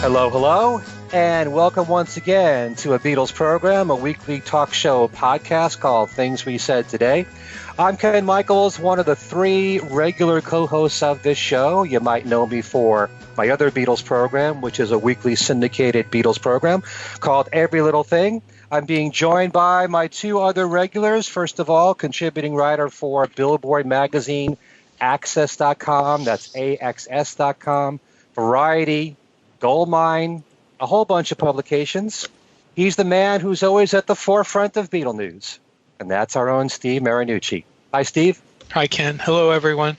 Hello, hello, and welcome once again to a Beatles program, a weekly talk show podcast called Things We Said Today. I'm Ken Michaels, one of the three regular co-hosts of this show. You might know me for my other Beatles program, which is a weekly syndicated Beatles program called Every Little Thing. I'm being joined by my two other regulars. First of all, contributing writer for Billboard magazine, Access.com, that's AXS.com, Variety, Goldmine, a whole bunch of publications. He's the man who's always at the forefront of Beatle news, and that's our own Steve Marinucci. Hi, Steve. Hi, Ken. Hello, everyone.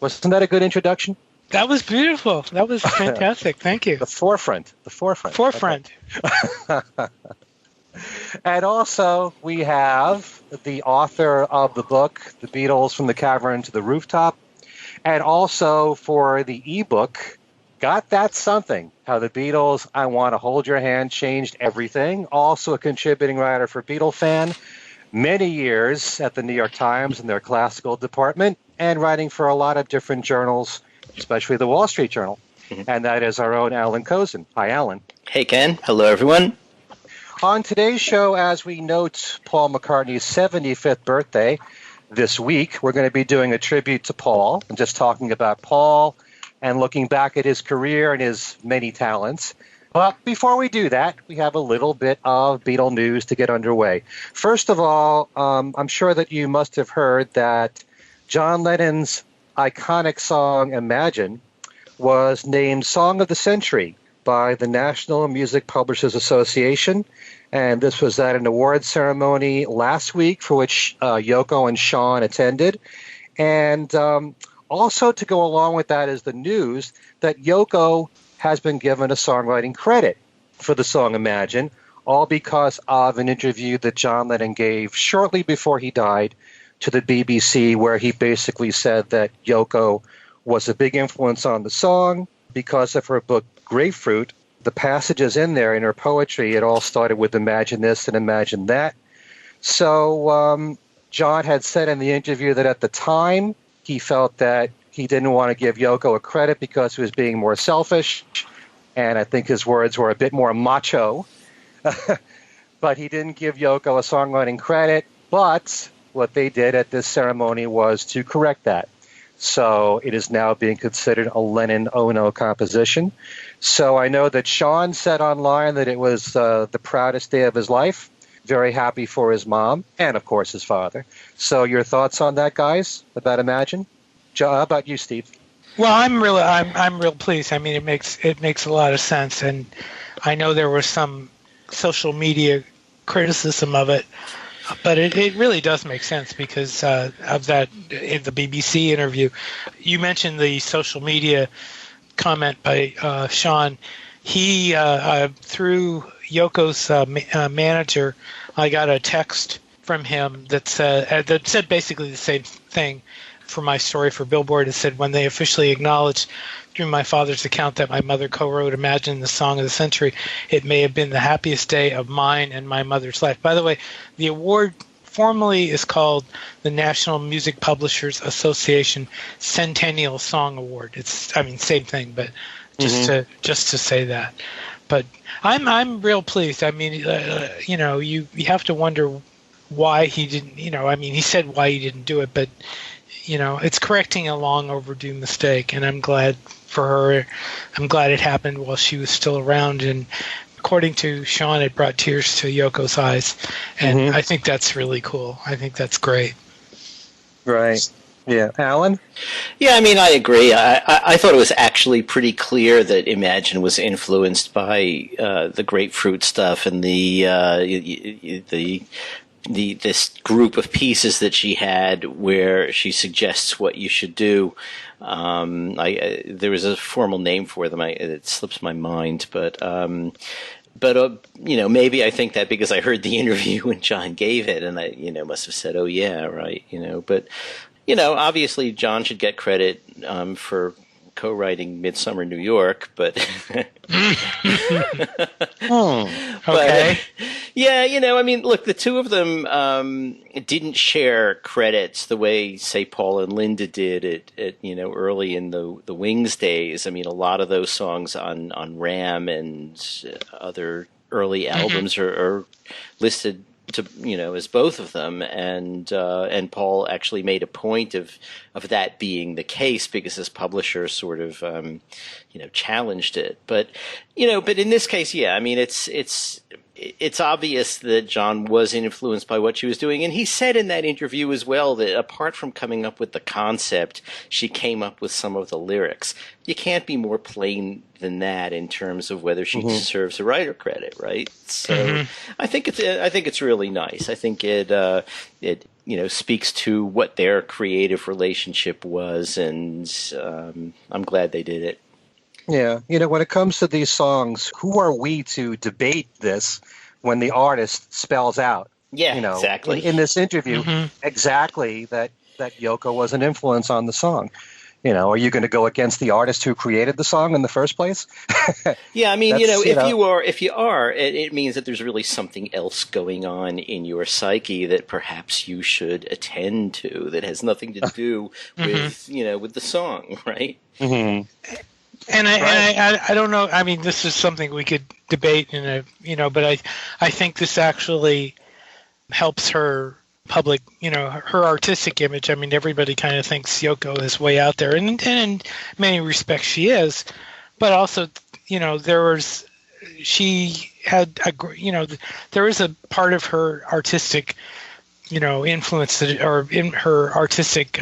Wasn't that a good introduction? That was beautiful. That was fantastic. Thank you. The forefront. Forefront. Okay. And also, we have the author of the book, The Beatles from the Cavern to the Rooftop, and also for the ebook, Got That Something, How the Beatles, I Want to Hold Your Hand, Changed Everything. Also a contributing writer for Beatle Fan, many years at the New York Times in their classical department, and writing for a lot of different journals, especially the Wall Street Journal. And that is our own Alan Kozin. Hi, Alan. Hey, Ken. Hello, everyone. On today's show, as we note Paul McCartney's 75th birthday this week, we're going to be doing a tribute to Paul and just talking about Paul and looking back at his career and his many talents. But before we do that, we have a little bit of Beatle news to get underway. First of all, I'm sure that you must have heard that John Lennon's iconic song, Imagine, was named Song of the Century by the National Music Publishers Association. And this was at an awards ceremony last week for which Yoko and Sean attended. And also to go along with that is the news that Yoko has been given a songwriting credit for the song Imagine, all because of an interview that John Lennon gave shortly before he died to the BBC, where he basically said that Yoko was a big influence on the song because of her book Grapefruit. The passages in there in her poetry, it all started with imagine this and imagine that. So John had said in the interview that at the time he felt that he didn't want to give Yoko a credit because he was being more selfish, and I think his words were a bit more macho. But he didn't give Yoko a songwriting credit, but what they did at this ceremony was to correct that. So it is now being considered a Lennon-Ono composition. So I know that Sean said online that it was the proudest day of his life. Very happy for his mom and, of course, his father. So your thoughts on that, guys, about Imagine? How about you, Steve? Well, I'm real pleased. I mean, it makes a lot of sense, and I know there was some social media criticism of it, but it really does make sense because of that in the BBC interview. You mentioned the social media comment by Sean. He through Yoko's manager, I got a text from him that said basically the same thing for my story for Billboard. It said, when they officially acknowledged through my father's account that my mother co-wrote Imagine, the Song of the Century, it may have been the happiest day of mine and my mother's life. By the way, the award formally is called the National Music Publishers Association Centennial Song Award. Same thing, but just to say that. But I'm real pleased. I mean, you have to wonder why he didn't. He said why he didn't do it, but it's correcting a long overdue mistake, and I'm glad for her. I'm glad it happened while she was still around, and according to Sean, it brought tears to Yoko's eyes, and I think that's really cool. I think that's great. Right. Yeah. Alan? Yeah, I mean, I agree. I thought it was actually pretty clear that Imagine was influenced by the grapefruit stuff and this group of pieces that she had where she suggests what you should do. There was a formal name for them. It slips my mind, but maybe I think that because I heard the interview when John gave it, and I, must have said, "Oh yeah, right," But obviously John should get credit for co-writing Midsummer New York, but okay. Yeah, I mean, look, the two of them didn't share credits the way, say, Paul and Linda did early in the Wings days. I mean, a lot of those songs on Ram and other early albums are listed to as both of them, and Paul actually made a point of that being the case because his publisher sort of challenged it. But in this case, yeah, I mean, it's obvious that John was influenced by what she was doing. And he said in that interview as well that apart from coming up with the concept, she came up with some of the lyrics. You can't be more plain than that in terms of whether she deserves a writer credit, right? So I think it's really nice. I think it speaks to what their creative relationship was, and I'm glad they did it. Yeah. When it comes to these songs, who are we to debate this when the artist spells out, exactly. in this interview, exactly that Yoko was an influence on the song? Are you going to go against the artist who created the song in the first place? Yeah, I mean, if you are, it means that there's really something else going on in your psyche that perhaps you should attend to that has nothing to do with, with the song, right? Mm-hmm. And I don't know. I mean, this is something we could debate but I think this actually helps her public, her artistic image. I mean, everybody kind of thinks Yoko is way out there, and in many respects she is, but also, she had there is a part of her artistic, influence or in her artistic.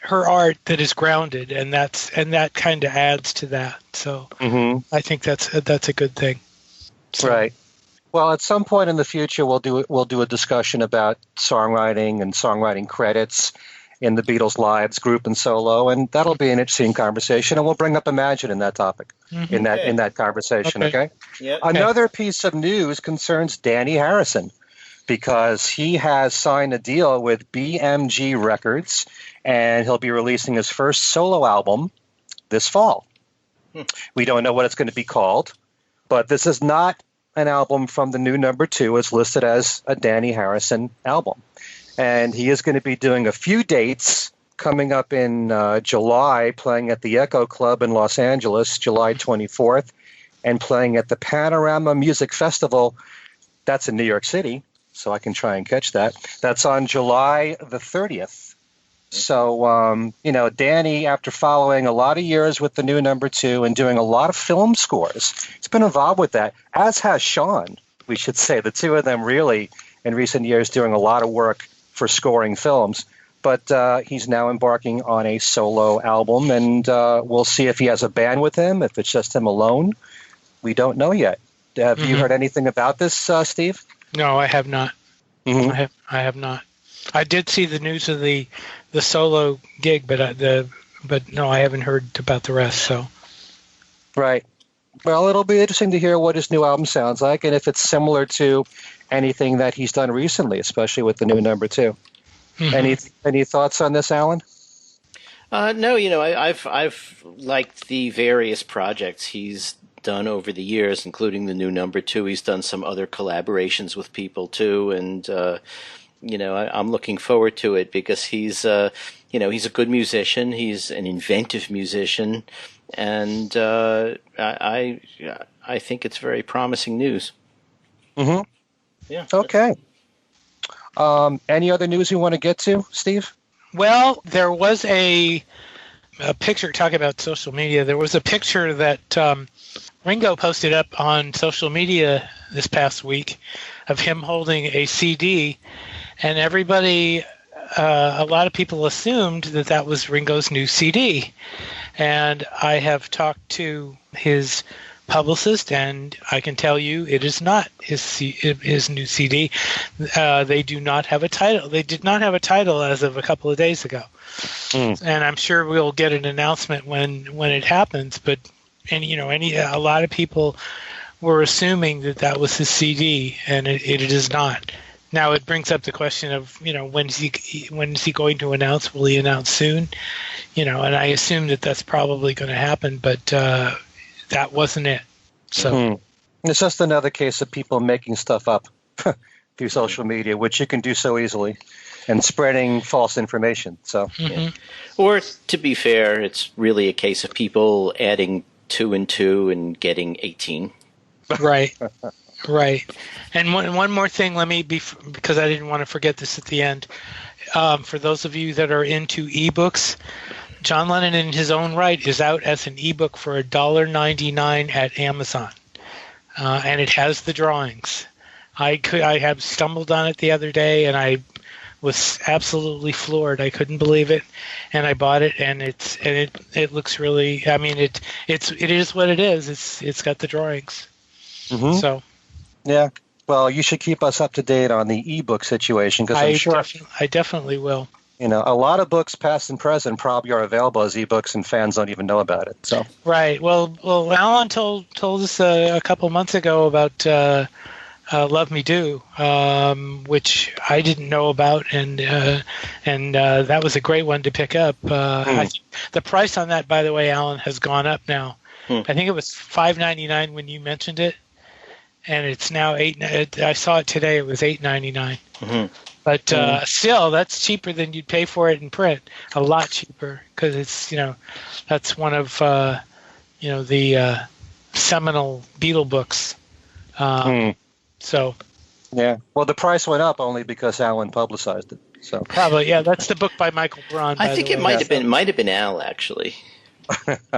Her art that is grounded, and that kind of adds to that. So I think that's a good thing. So. Right. Well, at some point in the future, we'll do a discussion about songwriting and songwriting credits in the Beatles' lives, group and solo, and that'll be an interesting conversation. And we'll bring up Imagine in that topic, in that conversation. Okay. Yep. Another piece of news concerns Danny Harrison, because he has signed a deal with BMG Records, and he'll be releasing his first solo album this fall. We don't know what it's going to be called, but this is not an album from the new number 2. It's listed as a Danny Harrison album. And he is going to be doing a few dates coming up in July, playing at the Echo Club in Los Angeles, July 24th, and playing at the Panorama Music Festival. That's in New York City, so I can try and catch that. That's on July the 30th. So, Danny, after following a lot of years with the new number 2 and doing a lot of film scores, he's been involved with that, as has Sean, we should say. The two of them really, in recent years, doing a lot of work for scoring films. But he's now embarking on a solo album, and we'll see if he has a band with him, if it's just him alone. We don't know yet. Have you heard anything about this, Steve? No, I have not. I have not. I did see the news of the solo gig, but no, I haven't heard about the rest. So, right. Well, it'll be interesting to hear what his new album sounds like, and if it's similar to anything that he's done recently, especially with the new number 2. Any thoughts on this, Alan? No, I've liked the various projects he's done over the years, including the new number 2. He's done some other collaborations with people too, and I'm looking forward to it because he's a good musician. He's an inventive musician, and I think it's very promising news. Mm-hmm. Yeah. Okay. Any other news you want to get to, Steve? Well, there was a picture, talking about social media, there was a picture that Ringo posted up on social media this past week of him holding a CD, and everybody, a lot of people assumed that was Ringo's new CD. And I have talked to his publicist, and I can tell you it is not his new CD. They do not have a title. They did not have a title as of a couple of days ago. And I'm sure we'll get an announcement when it happens. But a lot of people were assuming that was his CD, and it is not. Now it brings up the question of when is he going to announce? Will he announce soon? And I assume that's probably going to happen, but that wasn't it. So it's just another case of people making stuff up. through social media, which you can do so easily, and spreading false information. So, yeah. Or to be fair, it's really a case of people adding 2 and 2 and getting 18. Right. Right. And one more thing, because I didn't want to forget this at the end. For those of you that are into ebooks, John Lennon in his own right is out as an ebook for $1.99 at Amazon. And it has the drawings. I have stumbled on it the other day, and I was absolutely floored. I couldn't believe it, and I bought it, and it looks really. I mean, it is what it is. It's got the drawings. Mm-hmm. So, yeah. Well, you should keep us up to date on the ebook situation, because I'm sure I definitely will. You know, a lot of books, past and present, probably are available as ebooks, and fans don't even know about it. So right. Well, Alan told us a couple months ago about "Love Me Do," which I didn't know about, and that was a great one to pick up. I think the price on that, by the way, Alan, has gone up now. I think it was $5.99 when you mentioned it, and it's now $8. I saw it today; it was $8.99. But still, that's cheaper than you'd pay for it in print. A lot cheaper, because it's that's one of the seminal Beatle books. So yeah, well, the price went up only because Alan publicized it. So probably, yeah, that's the book by Michael Braun. I think it might have been Al, actually.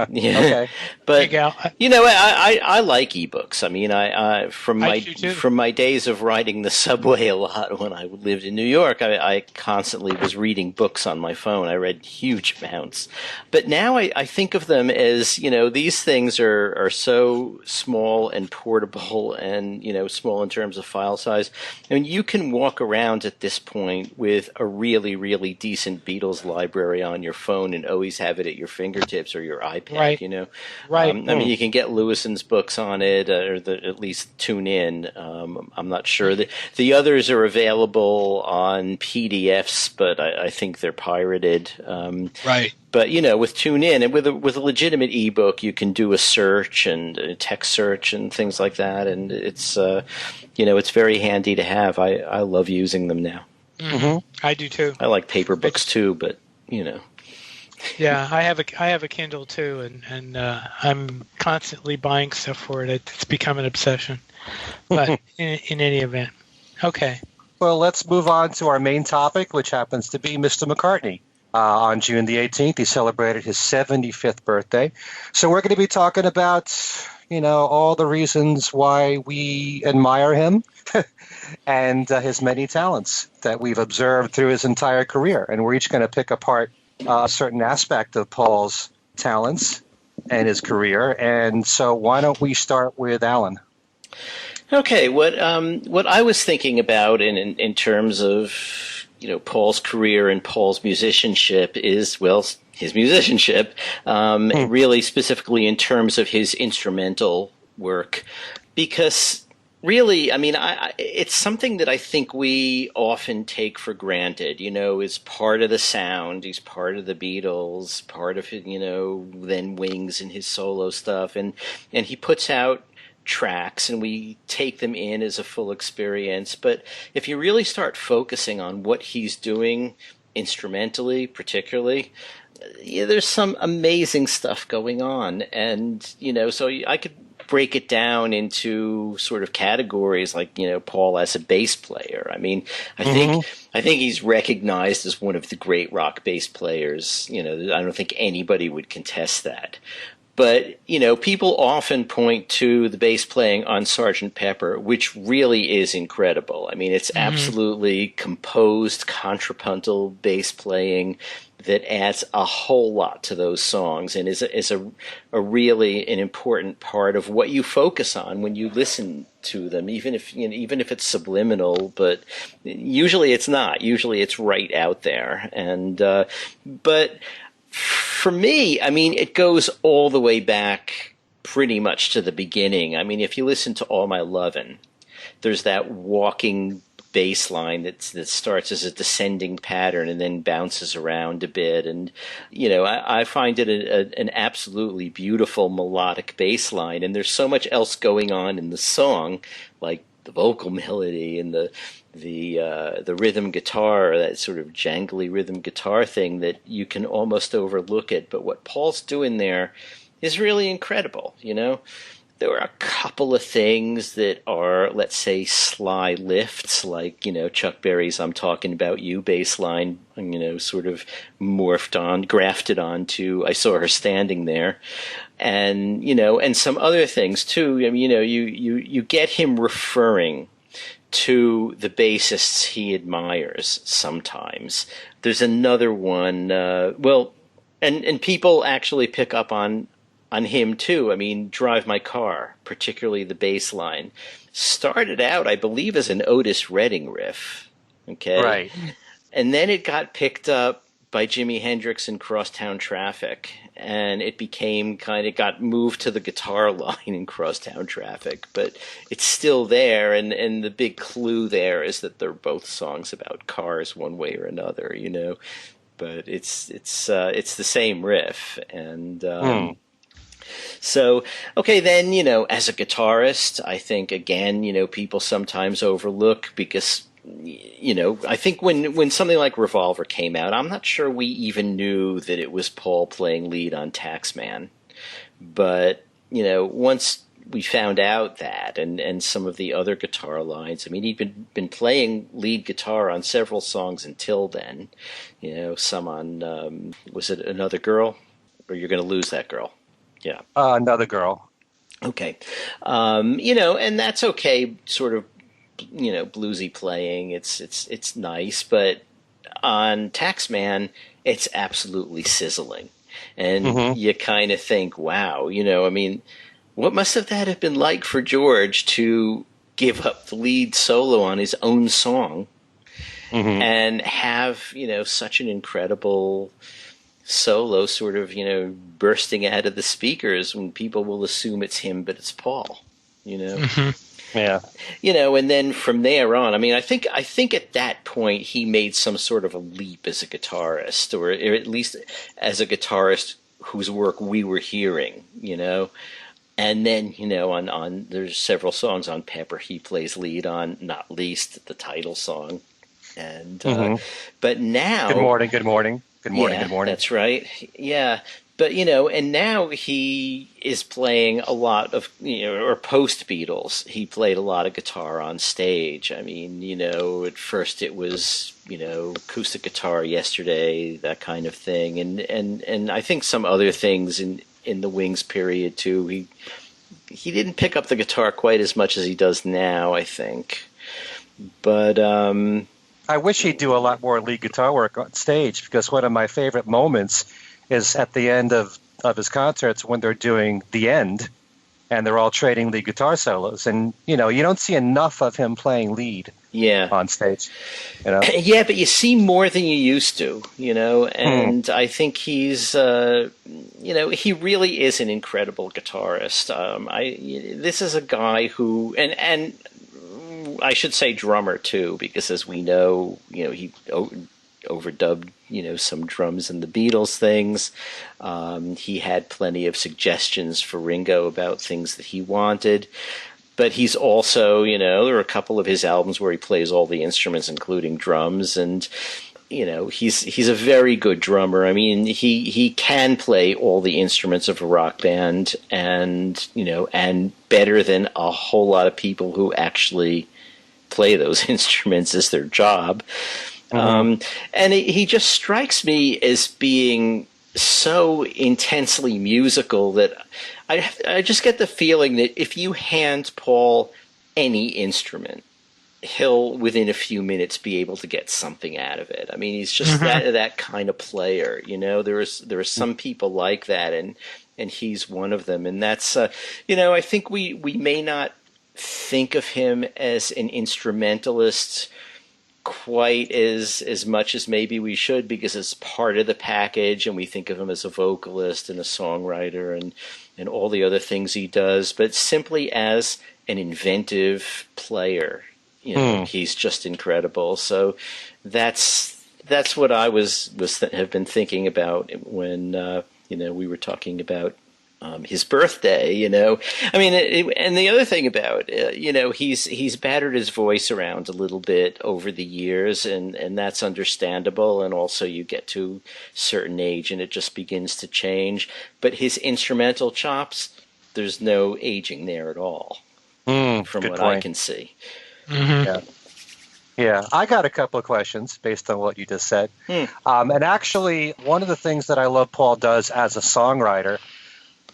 Yeah. Okay. But I like ebooks. I mean, I from my days of riding the subway a lot when I lived in New York, I constantly was reading books on my phone. I read huge amounts. But now I think of them as, these things are so small and portable and, small in terms of file size. I mean, you can walk around at this point with a really, really decent Beatles library on your phone and always have it at your fingertips or your iPad, right. Right. I mean, you can get Lewison's books on it, or at least tune in. I'm not sure. The others are available on PDFs, but I think they're pirated. Right. But, with TuneIn and with a legitimate ebook, you can do a search and a text search and things like that. And it's, it's very handy to have. I love using them now. Mm-hmm. I do too. I like paper books too, but, Yeah, I have a Kindle too, and I'm constantly buying stuff for it. It's become an obsession. But in any event, okay. Well, let's move on to our main topic, which happens to be Mr. McCartney. On June the 18th, he celebrated his 75th birthday. So we're going to be talking about, all the reasons why we admire him and his many talents that we've observed through his entire career. And we're each going to pick apart a certain aspect of Paul's talents and his career. And so why don't we start with Alan? Okay, what I was thinking about in terms of Paul's career and Paul's musicianship is, well, his musicianship, really specifically in terms of his instrumental work, because really, I mean, it's something that I think we often take for granted, is part of the sound. He's part of the Beatles, part of, then Wings and his solo stuff. And he puts out tracks and we take them in as a full experience. But if you really start focusing on what he's doing instrumentally, particularly, there's some amazing stuff going on. And, so I could break it down into sort of categories like, Paul as a bass player. I mean, I think he's recognized as one of the great rock bass players. I don't think anybody would contest that. But, people often point to the bass playing on Sgt. Pepper, which really is incredible. I mean, it's absolutely composed, contrapuntal bass playing that adds a whole lot to those songs and is a really an important part of what you focus on when you listen to them, even if it's subliminal, but usually it's not. Usually it's right out there. And but for me, I mean, it goes all the way back pretty much to the beginning. I mean, if you listen to All My Lovin', there's that walking bass line that starts as a descending pattern and then bounces around a bit. And, I find it an absolutely beautiful melodic bass line. And there's so much else going on in the song, like the vocal melody and the rhythm guitar, that sort of jangly rhythm guitar thing, that you can almost overlook it. But what Paul's doing there is really incredible. There are a couple of things that are, let's say, sly lifts, like, Chuck Berry's "I'm Talking About You" bass line, sort of grafted onto "I Saw Her Standing There." And, and some other things too. I mean, you get him referring to the bassists he admires sometimes. There's another one, and people actually pick up on him too. I mean, "Drive My Car," particularly the bass line, started out, I believe, as an Otis Redding riff. Okay. Right. And then it got picked up by Jimi Hendrix in "Crosstown Traffic," and it got moved to the guitar line in "Crosstown Traffic," but it's still there, and the big clue there is that they're both songs about cars one way or another, but it's the same riff. And so, okay, then, as a guitarist, I think, again, people sometimes overlook, because I think when something like Revolver came out, I'm not sure we even knew that it was Paul playing lead on Taxman. But, once we found out that, and some of the other guitar lines, I mean, he'd been playing lead guitar on several songs until then. Some on, was it "Another Girl"? Or "You're Gonna Lose That Girl"? Yeah. Another Girl. Okay. And that's okay, sort of, bluesy playing. It's nice, but on Taxman, it's absolutely sizzling. And you kind of think, wow, I mean, what must that have been like for George to give up the lead solo on his own song and have, such an incredible solo sort of, bursting out of the speakers when people will assume it's him, but it's Paul, Yeah. And then from there on, I mean, I think at that point he made some sort of a leap as a guitarist, or at least as a guitarist whose work we were hearing, And then, on there's several songs on Pepper he plays lead on, not least the title song. And but now, Good morning. Good morning. Good morning. Yeah, good morning. That's right. Yeah. But, and now he is playing a lot of, or post Beatles, he played a lot of guitar on stage. I mean, at first it was, acoustic guitar, Yesterday, that kind of thing. And I think some other things in the Wings period too. He didn't pick up the guitar quite as much as he does now, I think. But, I wish he'd do a lot more lead guitar work on stage, because one of my favorite moments is at the end of his concerts when they're doing The End and they're all trading lead guitar solos. And, you don't see enough of him playing lead on stage. Yeah, but you see more than you used to, and I think he's, he really is an incredible guitarist. This is a guy who, and I should say drummer too, because as we know, he overdubbed, some drums in the Beatles things. He had plenty of suggestions for Ringo about things that he wanted. But he's also, there are a couple of his albums where he plays all the instruments, including drums, and he's a very good drummer. I mean, he can play all the instruments of a rock band, and and better than a whole lot of people who actually play those instruments as their job. And he just strikes me as being so intensely musical that I just get the feeling that if you hand Paul any instrument, he'll within a few minutes be able to get something out of it. I mean, he's just that kind of player. There are some people like that, and he's one of them. And that's I think we may not think of him as an instrumentalist quite as much as maybe we should, because it's part of the package, and we think of him as a vocalist and a songwriter and all the other things he does, but simply as an inventive player, he's just incredible. So that's what I have been thinking about when we were talking about his birthday, I mean, and the other thing about, he's battered his voice around a little bit over the years, and that's understandable. And also, you get to a certain age, and it just begins to change. But his instrumental chops, there's no aging there at all, from what I can see. Mm-hmm. Yeah. Yeah, I got a couple of questions based on what you just said. And actually, one of the things that I love Paul does as a songwriter,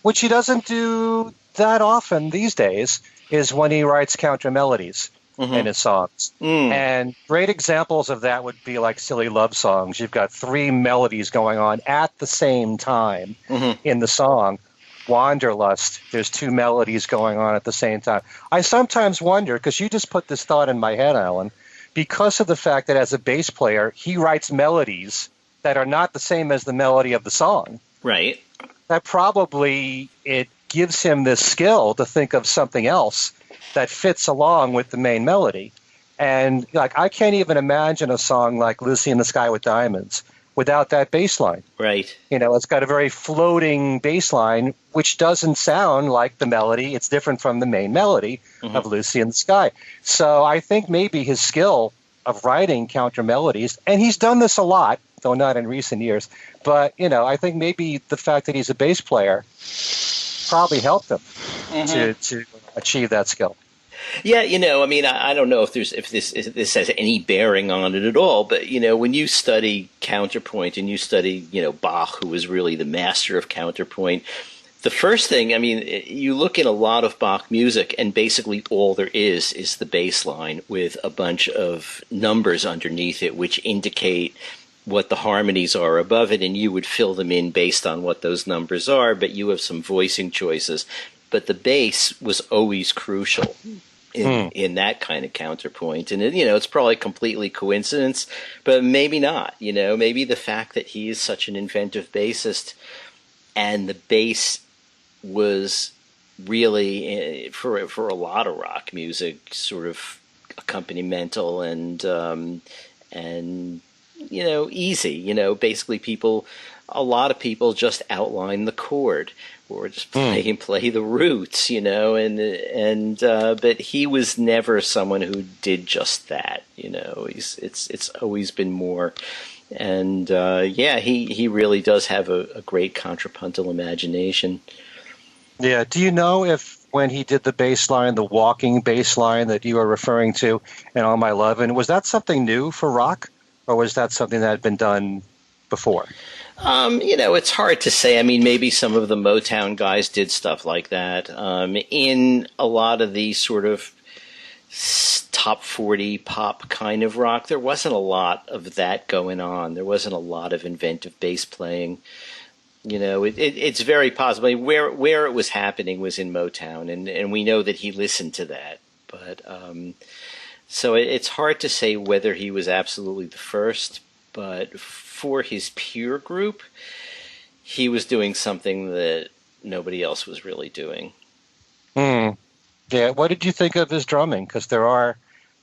which he doesn't do that often these days, is when he writes counter melodies in his songs. And great examples of that would be like Silly Love Songs. You've got three melodies going on at the same time in the song. Wanderlust, there's two melodies going on at the same time. I sometimes wonder, because you just put this thought in my head, Alan, because of the fact that as a bass player, he writes melodies that are not the same as the melody of the song. Right. That probably it gives him this skill to think of something else that fits along with the main melody. And like I can't even imagine a song like Lucy in the Sky with Diamonds without that bass line. Right. It's got a very floating bass line, which doesn't sound like the melody. It's different from the main melody of Lucy in the Sky. So I think maybe his skill of writing counter melodies, and he's done this a lot, though not in recent years, but, I think maybe the fact that he's a bass player probably helped him to achieve that skill. Yeah, I mean, I don't know if this has any bearing on it at all, but when you study counterpoint and you study, Bach, who was really the master of counterpoint, the first thing, I mean, you look in a lot of Bach music, and basically all there is the bass line with a bunch of numbers underneath it, which indicate what the harmonies are above it, and you would fill them in based on what those numbers are, but you have some voicing choices. But the bass was always crucial in that kind of counterpoint. And, it's probably completely coincidence, but maybe not. Maybe the fact that he is such an inventive bassist, and the bass was really, for a lot of rock music, sort of accompanimental and easy. Basically a lot of people just outline the chord or just play the roots, but he was never someone who did just that, it's always been more. And he really does have a great contrapuntal imagination. Yeah. Do you know if when he did the bass line, the walking bass line that you are referring to in All My Love, and was that something new for rock, or was that something that had been done before? It's hard to say. I mean, maybe some of the Motown guys did stuff like that. In a lot of the sort of top 40 pop kind of rock, there wasn't a lot of that going on. There wasn't a lot of inventive bass playing. It's very possible. Where it was happening was in Motown, and we know that he listened to that. But so it's hard to say whether he was absolutely the first, but for his peer group, he was doing something that nobody else was really doing. Yeah. What did you think of his drumming? Because there are,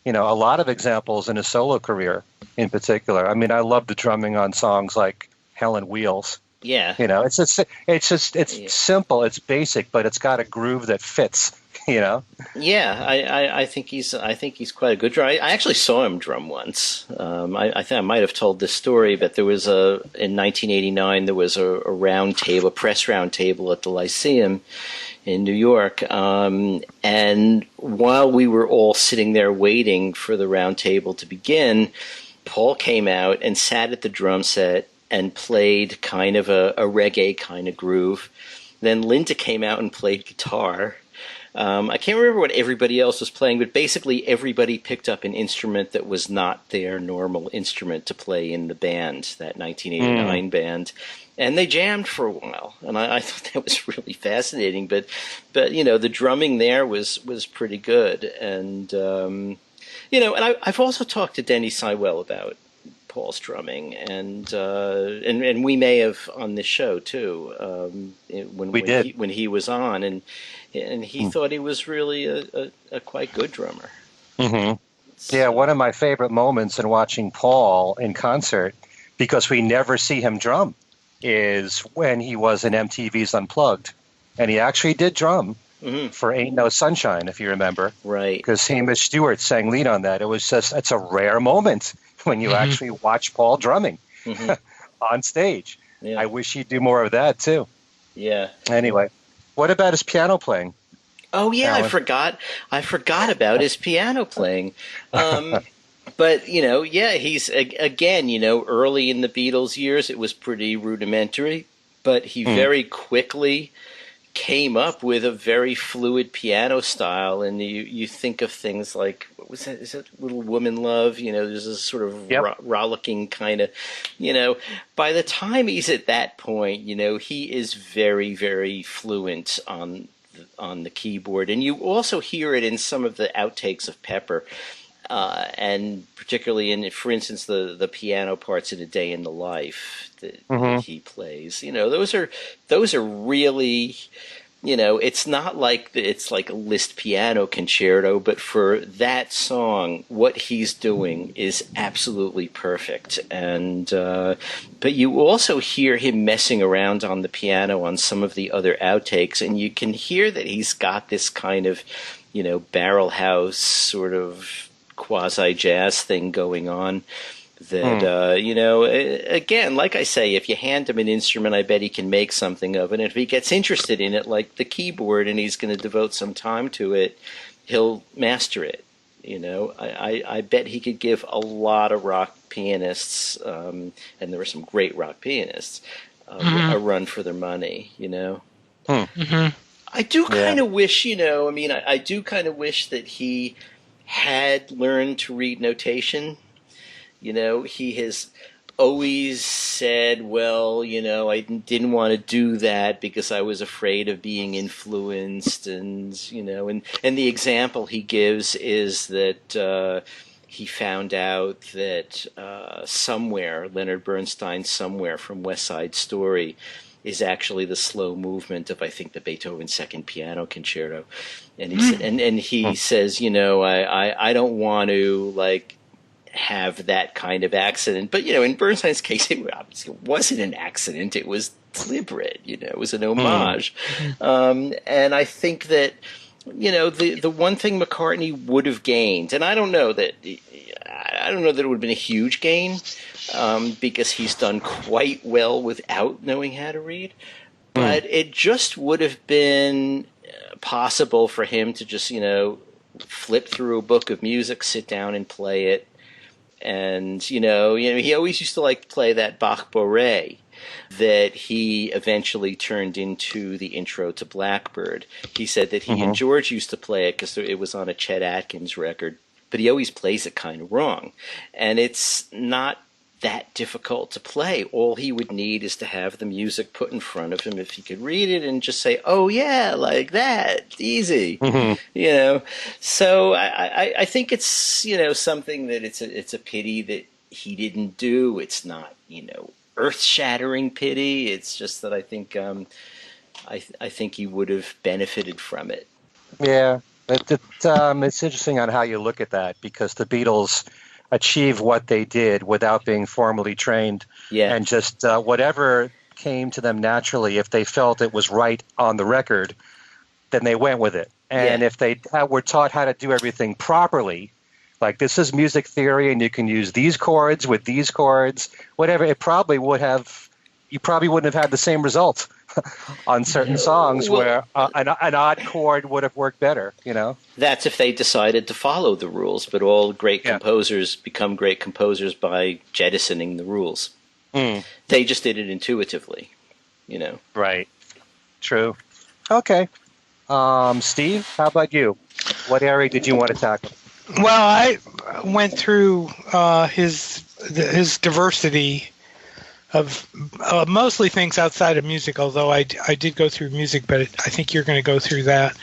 a lot of examples in his solo career in particular. I mean, I love the drumming on songs like Hell on Wheels. Yeah. It's simple, it's basic, but it's got a groove that fits. Yeah, I think he's quite a good drummer. I actually saw him drum once. I think I might have told this story, but there was in 1989 there was a round table, a press round table at the Lyceum in New York, and while we were all sitting there waiting for the round table to begin, Paul came out and sat at the drum set and played kind of a reggae kind of groove. Then Linda came out and played guitar. I can't remember what everybody else was playing, but basically everybody picked up an instrument that was not their normal instrument to play in the band, that 1989 band. And they jammed for a while, and I thought that was really fascinating. But the drumming there was pretty good. And, and I've also talked to Denny Seiwell about Paul's drumming, and we may have on this show too, when he was on, and he thought he was really a quite good drummer. Yeah, one of my favorite moments in watching Paul in concert, because we never see him drum, is when he was in MTV's Unplugged and he actually did drum Mm-hmm. for Ain't No Sunshine, if you remember. Right. Because Hamish Stewart sang lead on that. It's a rare moment when you actually watch Paul drumming on stage. Yeah. I wish he'd do more of that, too. Yeah. Anyway, what about his piano playing? Oh yeah, Alan? I forgot about his piano playing. But he's again, early in the Beatles years, it was pretty rudimentary, but he very quickly came up with a very fluid piano style. And you think of things like, what was that? Is that Little Woman Love? There's a sort of rollicking kind of, by the time he's at that point, he is very, very fluent on the keyboard. And you also hear it in some of the outtakes of Pepper. And particularly in, for instance, the piano parts in A Day in the Life that he plays, those are really, it's not like it's like a Liszt piano concerto, but for that song, what he's doing is absolutely perfect. And but you also hear him messing around on the piano on some of the other outtakes, and you can hear that he's got this kind of, barrel house sort of quasi-jazz thing going on that, again, like I say, if you hand him an instrument, I bet he can make something of it. And if he gets interested in it, like the keyboard, and he's going to devote some time to it, he'll master it. I bet he could give a lot of rock pianists, and there were some great rock pianists, a run for their money, I do kind of wish, I do kind of wish that he had learned to read notation. He has always said, well, I didn't want to do that because I was afraid of being influenced. And the example he gives is that he found out that somewhere, Leonard Bernstein somewhere from West Side Story, is actually the slow movement of, I think, the Beethoven Second Piano Concerto. And he says, I don't want to have that kind of accident. But in Bernstein's case, it wasn't an accident. It was deliberate. It was an homage. And I think that the one thing McCartney would have gained, and I don't know that it would have been a huge gain, because he's done quite well without knowing how to read. But it just would have been possible for him to just, flip through a book of music, sit down and play it. And, he always used to play that Bach Bourrée that he eventually turned into the intro to Blackbird. He said that he and George used to play it because it was on a Chet Atkins record, but he always plays it kind of wrong. And it's not that difficult to play. All he would need is to have the music put in front of him if he could read it and just say, oh yeah, like that, easy. So I think it's something that it's a pity that he didn't do. It's not earth-shattering pity. It's just that I think I think he would have benefited from it. Yeah, it's interesting on how you look at that, because the Beatles achieve what they did without being formally trained, and just whatever came to them naturally. If they felt it was right on the record, then they went with it. And if they were taught how to do everything properly, like this is music theory and you can use these chords with these chords, whatever, you probably wouldn't have had the same result on certain songs where an odd chord would have worked better, That's if they decided to follow the rules, but all great composers become great composers by jettisoning the rules. They just did it intuitively, Right. True. Okay. Steve, how about you? What area did you want to tackle? Well, I went through his diversity of mostly things outside of music, although I did go through music, but I think you're going to go through that,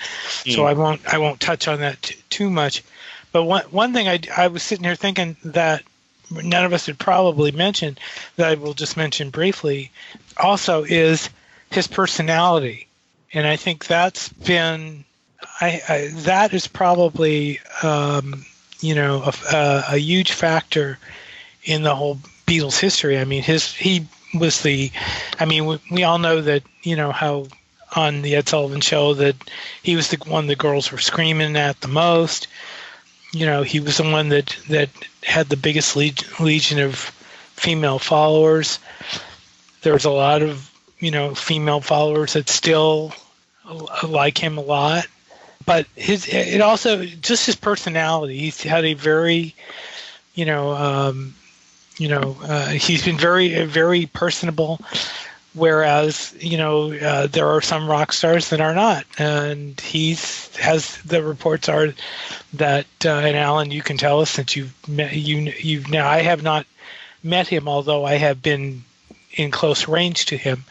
so I won't touch on that too much. But one thing I was sitting here thinking that none of us had probably mentioned, that I will just mention briefly, also is his personality, and I think that's been that is probably a huge factor in the whole Beatles history. I mean, we all know that, how on the Ed Sullivan Show that he was the one the girls were screaming at the most. He was the one that had the biggest legion of female followers. There was a lot of female followers that still like him a lot, but his personality. He's had a very, he's been very, very personable. Whereas, there are some rock stars that are not, and the reports are that, and Alan, you can tell us since you've now. I have not met him, although I have been in close range to him.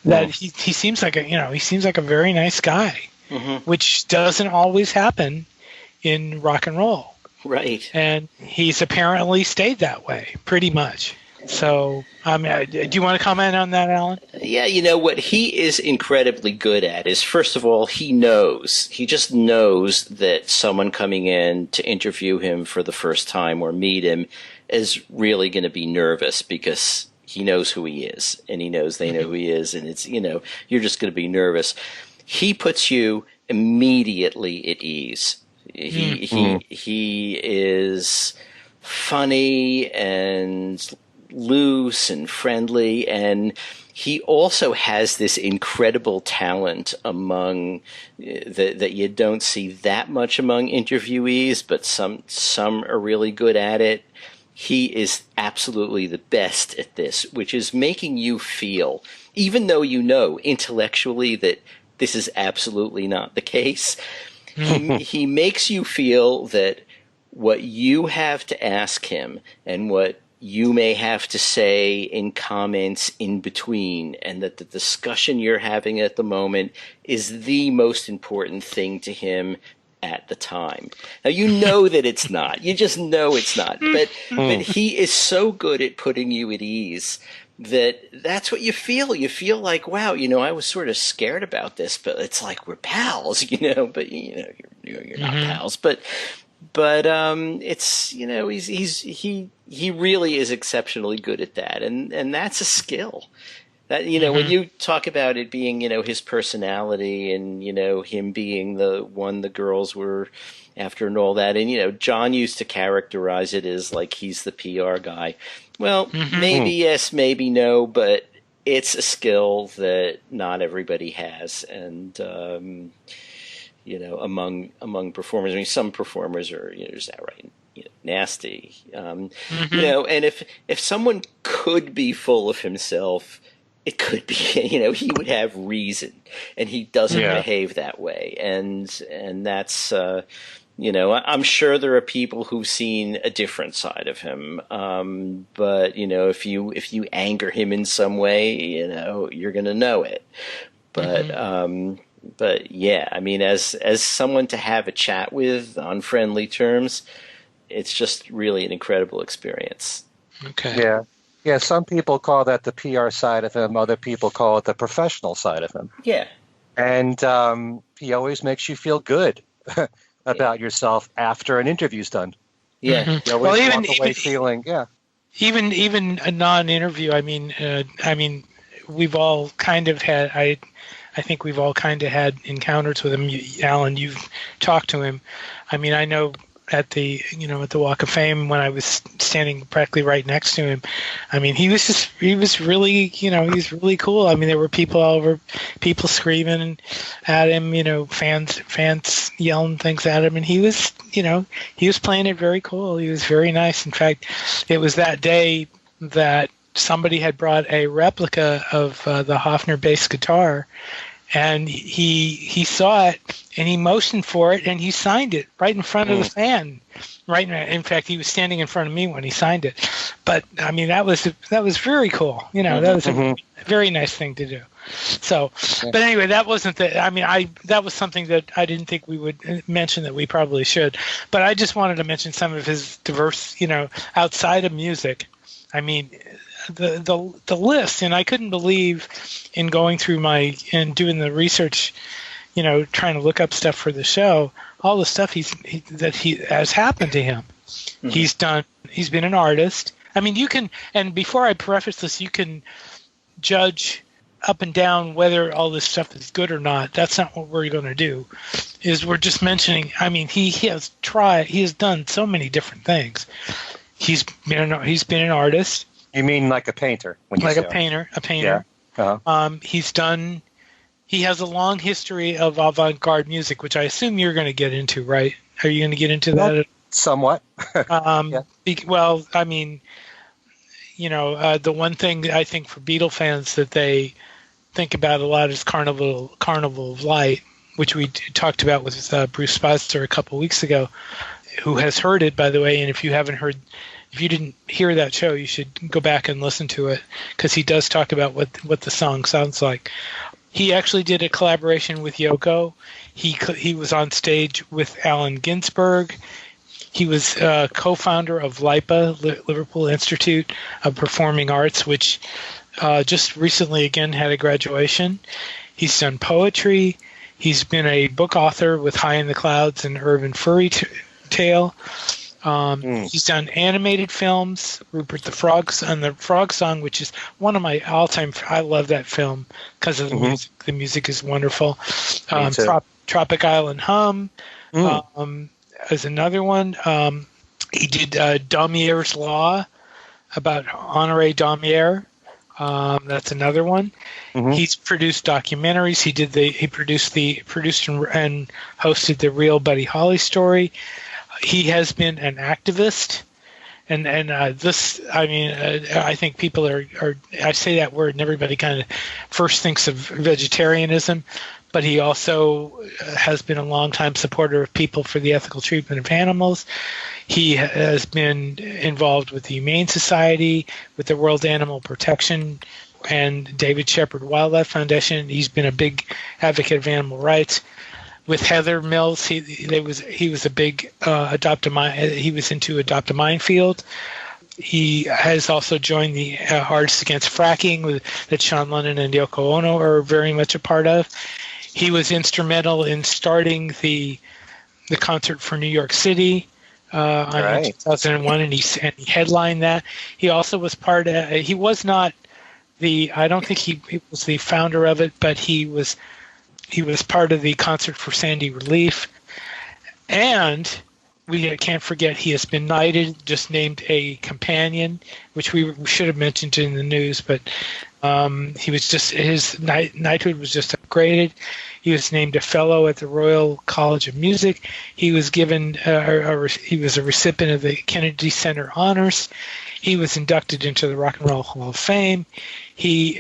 That he seems like a very nice guy, which doesn't always happen in rock and roll. Right. And he's apparently stayed that way, pretty much. So, do you want to comment on that, Alan? Yeah, what he is incredibly good at is, first of all, he just knows that someone coming in to interview him for the first time or meet him is really going to be nervous because he knows who he is, and he knows they know who he is, and it's, you're just going to be nervous. He puts you immediately at ease. He is funny and loose and friendly, and he also has this incredible talent among that you don't see that much among interviewees, but some are really good at it. He is absolutely the best at this, which is making you feel, even though you know intellectually that this is absolutely not the case, he makes you feel that what you have to ask him and what you may have to say in comments in between, and that the discussion you're having at the moment is the most important thing to him at the time. Now, you know that it's not. You just know it's not. But he is so good at putting you at ease that's what you feel. You feel like, wow, I was sort of scared about this, but it's like we're pals, but you're not pals. But it's, he really is exceptionally good at that, and that's a skill. That when you talk about it being his personality and him being the one the girls were after and all that, and John used to characterize it as like he's the PR guy. Well, maybe yes, maybe no, but it's a skill that not everybody has, and among performers. I mean, some performers are, just outright, nasty. And if someone could be full of himself, it could be, he would have reason, and he doesn't behave that way. And that's, I'm sure there are people who've seen a different side of him. But, if you anger him in some way, you're going to know it. But yeah, I mean, as someone to have a chat with on friendly terms, it's just really an incredible experience. Okay. Yeah. Some people call that the PR side of him. Other people call it the professional side of him. Yeah. And he always makes you feel good about yourself after an interview's done. Yeah. You always walk away feeling, Even a non-interview. I mean, we've all kind of had. I think we've all kind of had encounters with him. Alan, you've talked to him. I mean, I know at the Walk of Fame when I was standing practically right next to him. I mean, he was really, he's really cool. I mean, there were people all over, people screaming at him, fans yelling things at him, and he was playing it very cool. He was very nice. In fact, it was that day that somebody had brought a replica of the Hofner bass guitar, and he saw it, and he motioned for it, and he signed it right in front of the fan. Right. In fact, he was standing in front of me when he signed it. But I mean, that was very cool. That was a very nice thing to do. So, but anyway, that wasn't the. I mean, that was something that I didn't think we would mention that we probably should. But I just wanted to mention some of his diverse, outside of music. I mean, the list, and I couldn't believe in going through and doing the research, trying to look up stuff for the show, all the stuff that has happened to him. He's been an artist. I mean, you can, and before I preface this, you can judge up and down whether all this stuff is good or not. That's not what we're going to do. Is we're just mentioning. I mean, he has done so many different things. He's been an artist. You mean like a painter? Like a painter. Yeah. Uh-huh. He has a long history of avant-garde music, which I assume you're going to get into, right? Are you going to get into that? Somewhat. Yeah. Well, I mean, the one thing I think for Beatle fans that they think about a lot is Carnival of Light, which we talked about with Bruce Spitzer a couple weeks ago, who has heard it, by the way. And if you didn't hear that show, you should go back and listen to it, because he does talk about what the song sounds like. He actually did a collaboration with Yoko. He was on stage with Allen Ginsberg. He was co-founder of LIPA, Liverpool Institute of Performing Arts, which just recently again had a graduation. He's done poetry. He's been a book author with High in the Clouds and Urban Fairy Tale. He's done animated films, Rupert the Frog and the Frog Song, which is one of my all-time. I love that film because of the music. The music is wonderful. Tropic Island Hum is another one. He did Daumier's Law about Honoré Daumier. That's another one. He's produced documentaries. He produced and hosted the Real Buddy Holly story. He has been an activist, and this, I mean, I think people are. I say that word, and everybody kind of first thinks of vegetarianism, but he also has been a longtime supporter of people for the ethical treatment of animals. He has been involved with the Humane Society, with the World Animal Protection, and David Shepherd Wildlife Foundation. He's been a big advocate of animal rights. With Heather Mills, he was a big he was into Adopt a Minefield. He has also joined the Artists Against Fracking that Sean Lennon and Yoko Ono are very much a part of. He was instrumental in starting the concert for New York City in 2001, and he headlined that. He also was part of. He was not I don't think he was the founder of it, but he was part of the Concert for Sandy Relief. And we can't forget he has been knighted, just named a companion, which we should have mentioned in the news, but he was just, his knighthood was just upgraded. He was named a fellow at the Royal College of Music. He was given, he was a recipient of the Kennedy Center Honors. He was inducted into the Rock and Roll Hall of Fame. The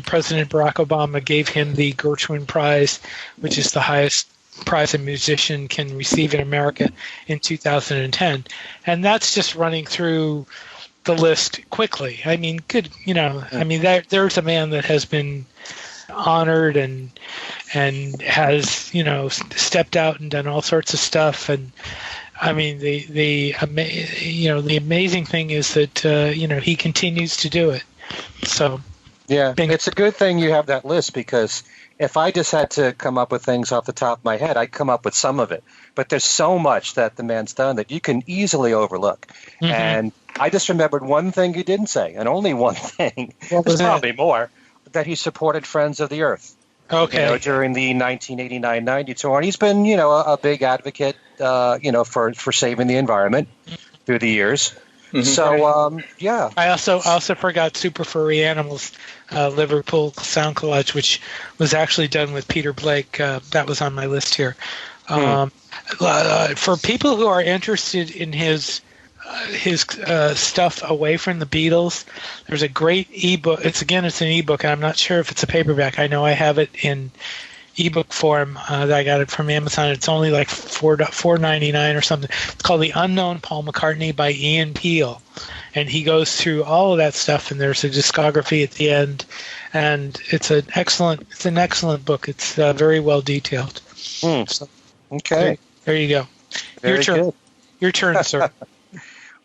President Barack Obama gave him the Gershwin Prize, which is the highest prize a musician can receive in America, in 2010. And that's just running through the list quickly. I mean, there's a man that has been honored and has, stepped out and done all sorts of stuff. And I mean, the amazing thing is that, he continues to do it. So, yeah, it's a good thing you have that list, because if I just had to come up with things off the top of my head, I'd come up with some of it. But there's so much that the man's done that you can easily overlook. Mm-hmm. And I just remembered one thing you didn't say, and only one thing. There's probably more, that he supported Friends of the Earth. Okay. During the 1989-90 tour. And he's been, a big advocate, for saving the environment through the years. Mm-hmm. So, yeah. I also forgot Super Furry Animals, Liverpool Sound Collage, which was actually done with Peter Blake. That was on my list here. For people who are interested in his stuff away from the Beatles, there's a great ebook. It's an ebook, and I'm not sure if it's a paperback. I know I have it in ebook form. That I got it from Amazon. It's only like $4.99 or something. It's called The Unknown Paul McCartney by Ian Peel, and he goes through all of that stuff. And there's a discography at the end, and it's an excellent book. It's very well detailed. So, okay, there you go. Very Your turn. Good. Your turn, sir.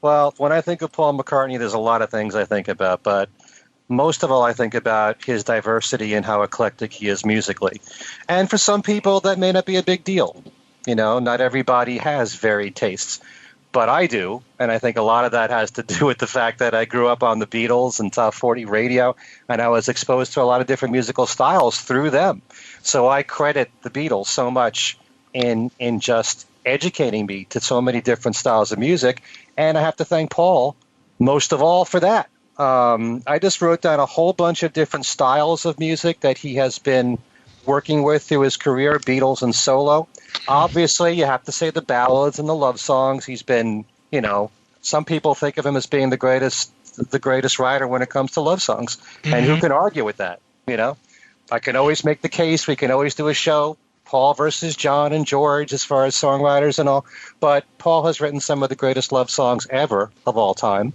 Well, when I think of Paul McCartney, there's a lot of things I think about, but most of all, I think about his diversity and how eclectic he is musically. And for some people, that may not be a big deal. Not everybody has varied tastes. but I do. And I think a lot of that has to do with the fact that I grew up on the Beatles and Top 40 radio, and I was exposed to a lot of different musical styles through them. So I credit the Beatles so much in just educating me to so many different styles of music. And I have to thank Paul most of all for that. I just wrote down a whole bunch of different styles of music that he has been working with through his career, Beatles and solo. Obviously, you have to say the ballads and the love songs. He's been, some people think of him as being the greatest writer when it comes to love songs. Mm-hmm. And who can argue with that? I can always make the case. We can always do a show, Paul versus John and George, as far as songwriters and all. But Paul has written some of the greatest love songs ever of all time.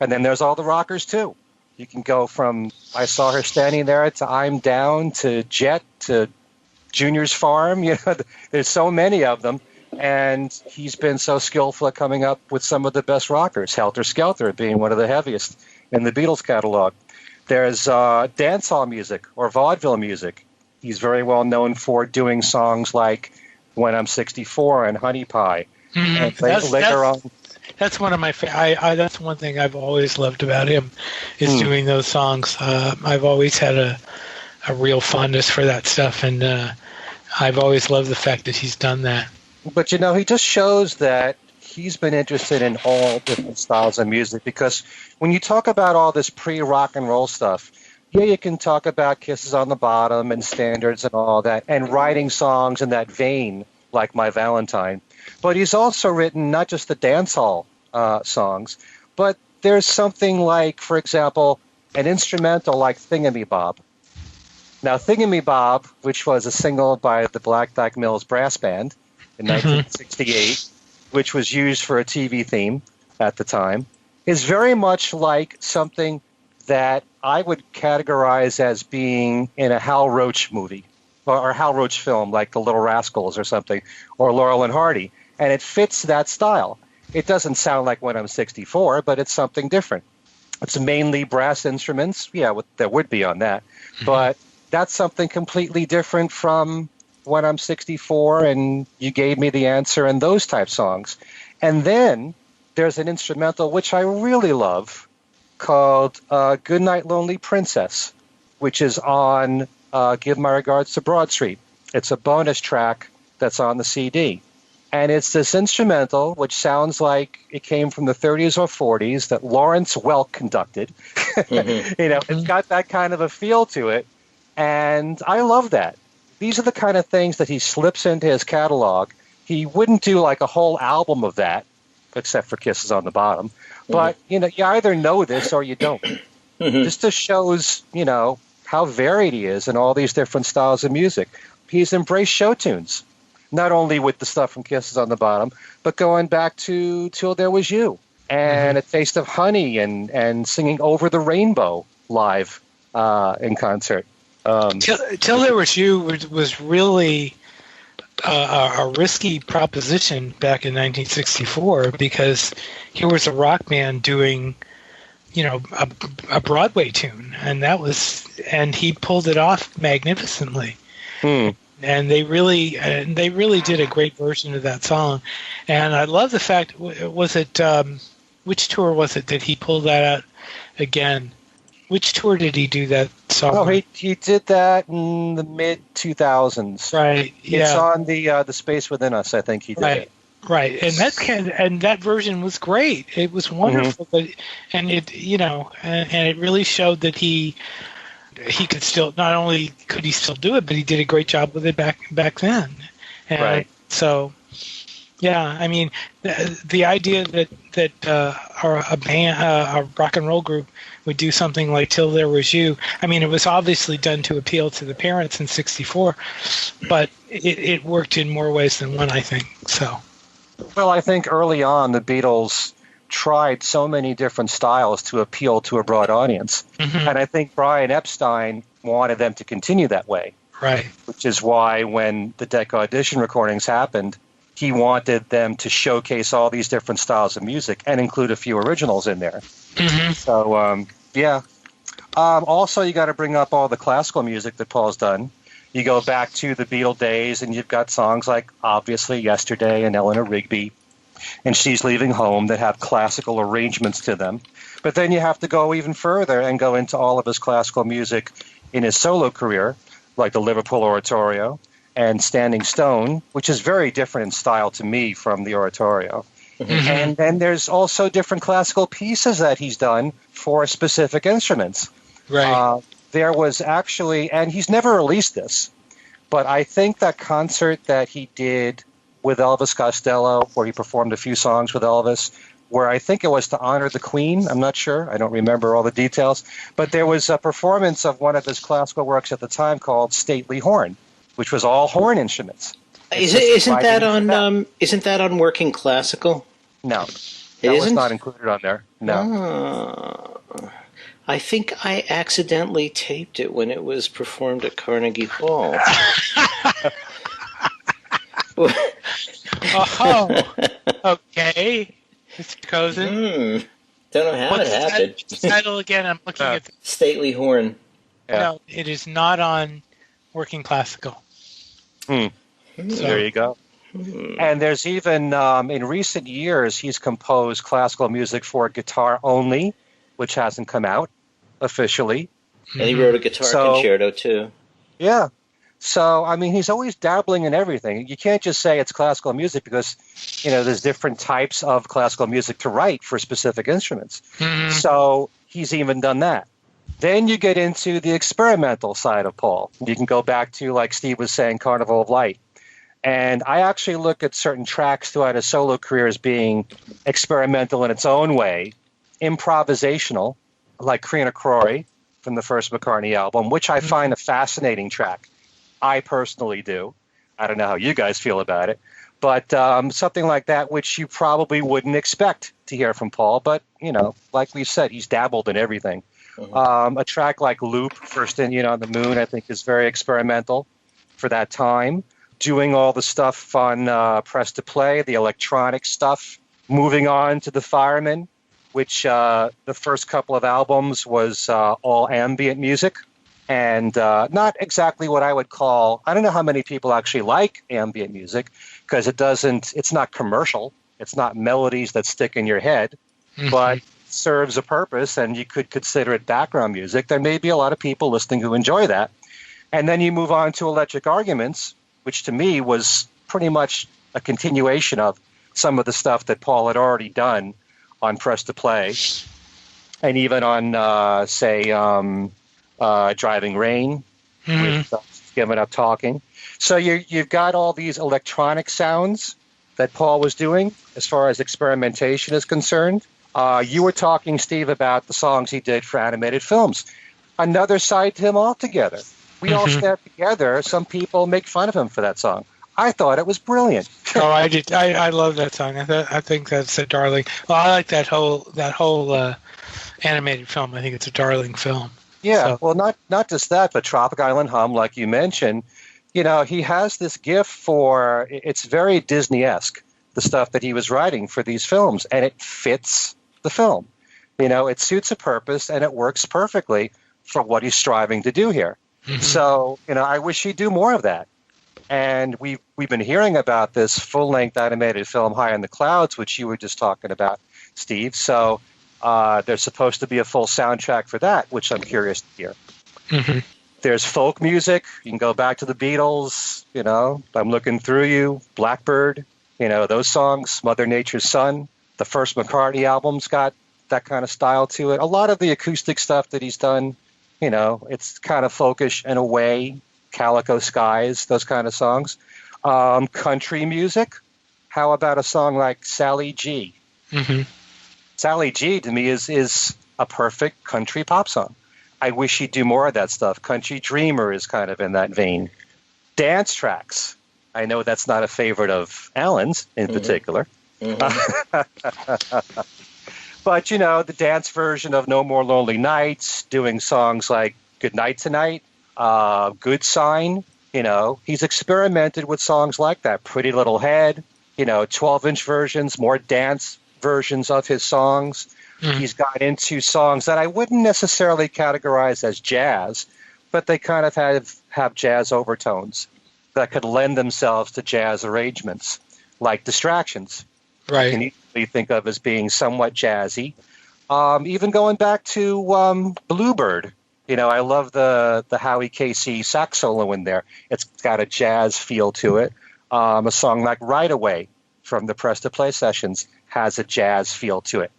And then there's all the rockers, too. You can go from I Saw Her Standing There to I'm Down to Jet to Junior's Farm. There's so many of them. And he's been so skillful at coming up with some of the best rockers, Helter Skelter being one of the heaviest in the Beatles catalog. There's dancehall music or vaudeville music. He's very well known for doing songs like When I'm 64 and Honey Pie. Mm-hmm. And later on. That's one of my that's one thing I've always loved about him is doing those songs. I've always had a real fondness for that stuff, and I've always loved the fact that he's done that. But, he just shows that he's been interested in all different styles of music, because when you talk about all this pre-rock and roll stuff, you can talk about Kisses on the Bottom and standards and all that, and writing songs in that vein, like My Valentine. But he's also written not just the dancehall songs, but there's something like, for example, an instrumental like Thingamy-Bob. Now, Thingamy-Bob, which was a single by the Black Dyke Mills Brass Band in 1968, which was used for a TV theme at the time, is very much like something that I would categorize as being in a Hal Roach movie or Hal Roach film, like The Little Rascals or something, or Laurel and Hardy. And it fits that style. It doesn't sound like When I'm 64, but it's something different. It's mainly brass instruments. Yeah, there would be on that. But that's something completely different from When I'm 64 and You Gave Me the Answer and those type songs. And then there's an instrumental, which I really love, called Goodnight Lonely Princess, which is on Give My Regards to Broad Street. It's a bonus track that's on the CD. And it's this instrumental, which sounds like it came from the 30s or 40s, that Lawrence Welk conducted. It's got that kind of a feel to it. And I love that. These are the kind of things that he slips into his catalog. He wouldn't do like a whole album of that, except for Kisses on the Bottom. But, you either know this or you don't. This just shows, how varied he is in all these different styles of music. He's embraced show tunes. Not only with the stuff from Kisses on the Bottom, but going back to Till There Was You and A Taste of Honey and singing Over the Rainbow live in concert. Till There Was You was really a risky proposition back in 1964 because here was a rock band doing, a Broadway tune, and he pulled it off magnificently. And they really did a great version of that song. And I love the fact, which tour was it that he pulled that out again? Which tour did he do that song? Oh, he did that in the mid-2000s. Right, yeah. It's on the Space Within Us, I think he did it. Right, and that version was great. It was wonderful, and it really showed that he could still, not only could he still do it, but he did a great job with it back then. And so, yeah, I mean, the idea that a band, a rock and roll group would do something like Till There Was You, I mean, it was obviously done to appeal to the parents in 64, but it worked in more ways than one, I think. So, well, I think early on the Beatles tried so many different styles to appeal to a broad audience. And I think Brian Epstein wanted them to continue that way. Right. Which is why when the Decca Audition recordings happened, he wanted them to showcase all these different styles of music and include a few originals in there. So, yeah. Also, you got to bring up all the classical music that Paul's done. You go back to the Beatle days, and you've got songs like, obviously, Yesterday and Eleanor Rigby. and She's Leaving Home that have classical arrangements to them. But then you have to go even further and go into all of his classical music in his solo career, like the Liverpool Oratorio and Standing Stone, which is very different in style to me from the Oratorio. Mm-hmm. And then there's also different classical pieces that he's done for specific instruments. Right. There was actually, and he's never released this, but I think that concert that he did with Elvis Costello, where he performed a few songs with Elvis, where I think it was to honor the Queen. I'm not sure. I don't remember all the details. But there was a performance of one of his classical works at the time called Stately Horn, which was all horn instruments. Isn't that on Working Classical? No. It was not included on there. No. Oh. I think I accidentally taped it when it was performed at Carnegie Hall. Oh, okay. Mr. Cozen. Don't know how it happened. What's the title again? I'm looking at Stately Horn. Yeah. No, it is not on Working Classical. So, there you go. And there's even, in recent years, he's composed classical music for guitar only, which hasn't come out officially. And he wrote a guitar concerto, too. Yeah. So, I mean, he's always dabbling in everything. You can't just say it's classical music because, there's different types of classical music to write for specific instruments. Mm-hmm. So he's even done that. Then you get into the experimental side of Paul. You can go back to, like Steve was saying, Carnival of Light. And I actually look at certain tracks throughout his solo career as being experimental in its own way, improvisational, like Crina Crory from the first McCartney album, which I find a fascinating track. I personally do. I don't know how you guys feel about it. But something like that, which you probably wouldn't expect to hear from Paul. But, like we said, he's dabbled in everything. A track like Loop, First Indian on the Moon, I think is very experimental for that time. Doing all the stuff on Press to Play, the electronic stuff. Moving on to The Fireman, which the first couple of albums was all ambient music. And not exactly what I would call, I don't know how many people actually like ambient music, because it's not commercial. It's not melodies that stick in your head, but serves a purpose, and you could consider it background music. There may be a lot of people listening who enjoy that. And then you move on to Electric Arguments, which to me was pretty much a continuation of some of the stuff that Paul had already done on Press to Play, and even on, Driving Rain, with Giving Up Talking. So you've got all these electronic sounds that Paul was doing as far as experimentation is concerned. You were talking, Steve, about the songs he did for animated films. Another side to him altogether. We all stand together. Some people make fun of him for that song. I thought it was brilliant. Oh, I did. I love that song. I think that's a darling. Well, I like that whole animated film. I think it's a darling film. Yeah. So. Well, not just that, but Tropic Island Hum, like you mentioned. He has this gift for. It's very Disney-esque, the stuff that he was writing for these films, and it fits the film. It suits a purpose, and it works perfectly for what he's striving to do here. Mm-hmm. So, I wish he'd do more of that. And we've been hearing about this full-length animated film, High in the Clouds, which you were just talking about, Steve. So there's supposed to be a full soundtrack for that, which I'm curious to hear. Mm-hmm. There's folk music. You can go back to the Beatles, I'm Looking Through You, Blackbird, those songs, Mother Nature's Son. The first McCartney album's got that kind of style to it. A lot of the acoustic stuff that he's done, it's kind of folkish in a way. Calico Skies, those kind of songs. Country music. How about a song like Sally G? Mm-hmm. Sally G, to me, is a perfect country pop song. I wish he'd do more of that stuff. Country Dreamer is kind of in that vein. Dance tracks. I know that's not a favorite of Alan's in particular. Mm-hmm. But, the dance version of No More Lonely Nights, doing songs like Good Night Tonight, Good Sign, he's experimented with songs like that. Pretty Little Head, 12-inch versions, more dance versions of his songs. He's got into songs that I wouldn't necessarily categorize as jazz, but they kind of have jazz overtones that could lend themselves to jazz arrangements, like Distractions. Right. You can easily think of as being somewhat jazzy. Even going back to Bluebird. I love the Howie Casey sax solo in there. It's got a jazz feel to it. A song like Right Away from the Press to Play sessions has a jazz feel to it.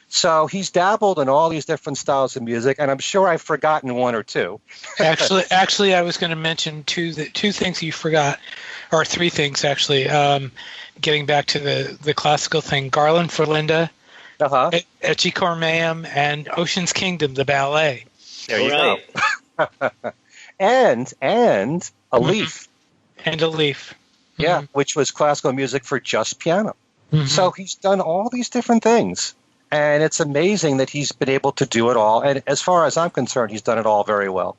So he's dabbled in all these different styles of music, and I'm sure I've forgotten one or two. Actually, I was going to mention two things you forgot, or three things actually. Getting back to the classical thing, Garland for Linda, Etchy Cormayam, and Ocean's Kingdom, the ballet. There you go. and a leaf. And a leaf. Yeah, which was classical music for just piano. So he's done all these different things, and it's amazing that he's been able to do it all. And as far as I'm concerned, he's done it all very well.